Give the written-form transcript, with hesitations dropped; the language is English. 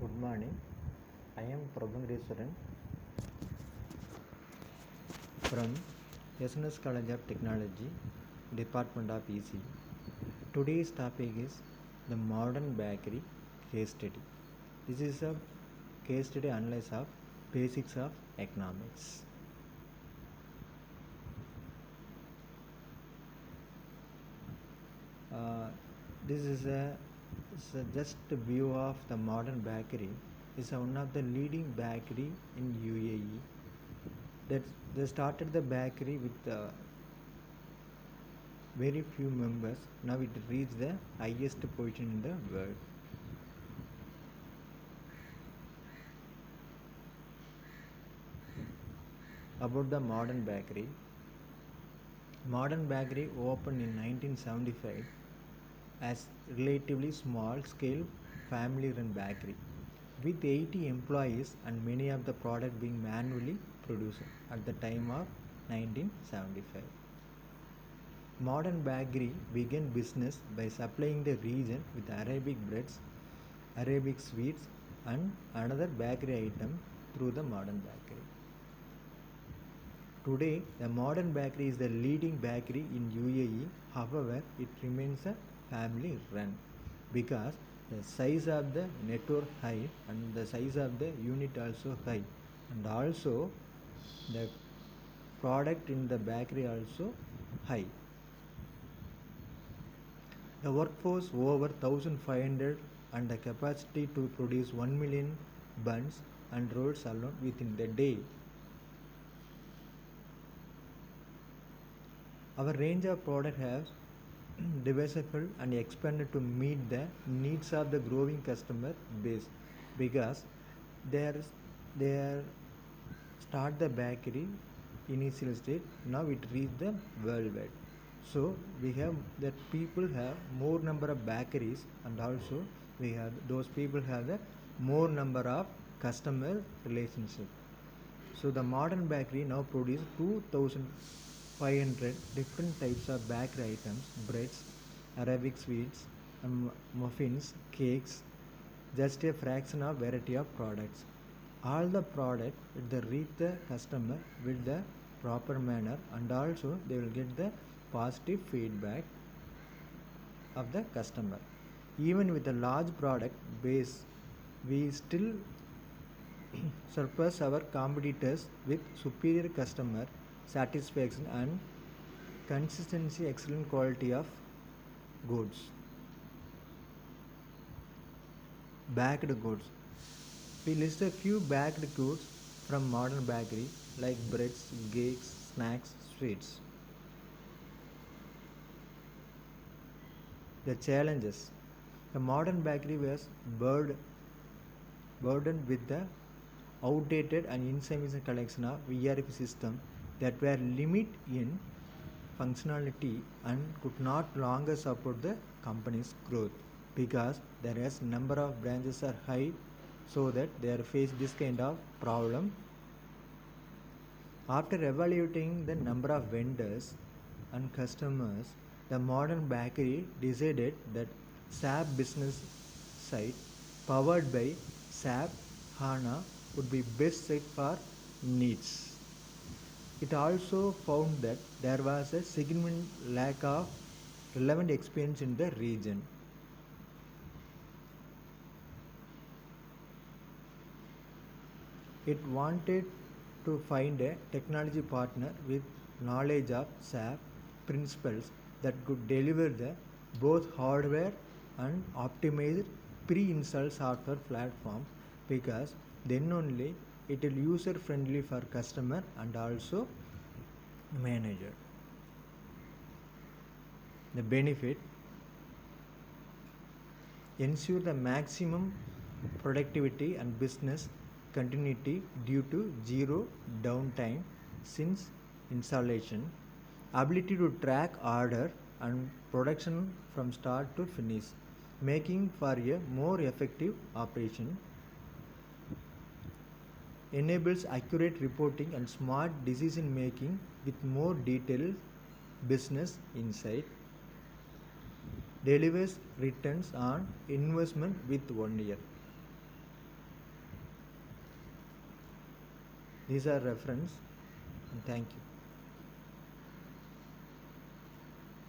Good morning. I am Prabhangreeswaran from SNS College of Technology, Department of EC. Today's topic is the modern bakery case study. This is a case study analysis of basics of economics. This is just a view of the modern bakery. It's one of the leading bakery in UAE. That they started the bakery with very few members. Now it reached the highest position in the world. About the modern bakery. Modern bakery opened in 1975 as relatively small scale family run bakery with 80 employees and many of the product being manually produced at the time of 1975. Modern bakery began business by supplying the region with Arabic breads, Arabic sweets and another bakery item through the modern bakery. Today, the modern bakery is the leading bakery in UAE. However, it remains a family run because the size of the network high and the size of the unit also high, and also the product in the bakery also high. The workforce over 1500 and the capacity to produce 1 million buns and rolls alone within the day. Our range of product has diversified and expanded to meet the needs of the growing customer base because they start the bakery initial stage. Now it reached the worldwide. So we have that people have more number of bakeries and also we have those people have the more number of customer relationship. So the modern bakery now produces 2,500 different types of bakery items, breads, Arabic sweets, muffins, cakes, just a fraction of variety of products. All the product will reach the customer with the proper manner and also they will get the positive feedback of the customer. Even with a large product base, we still surpass our competitors with superior customer satisfaction and consistency, excellent quality of goods. Backed goods. We list a few backed goods from modern bakery like breads, cakes, snacks, sweets. The challenges. The modern bakery was burdened with the outdated and insufficient collection of ERP system that were limited in functionality and could not longer support the company's growth because there is number of branches are high, so that they are face this kind of problem. After evaluating the number of vendors and customers, the modern bakery decided that SAP business site powered by SAP HANA would be best set for needs. It also found that there was a significant lack of relevant experience in the region. It wanted to find a technology partner with knowledge of SAP principles that could deliver the both hardware and optimized pre-installed software platform because then only it will user friendly for customer and also manager. The benefit: ensure the maximum productivity and business continuity due to zero downtime since installation, ability to track order and production from start to finish, making for a more effective operation, enables accurate reporting and smart decision making with more detailed business insight, delivers returns on investment with 1 year. These are reference, and thank you.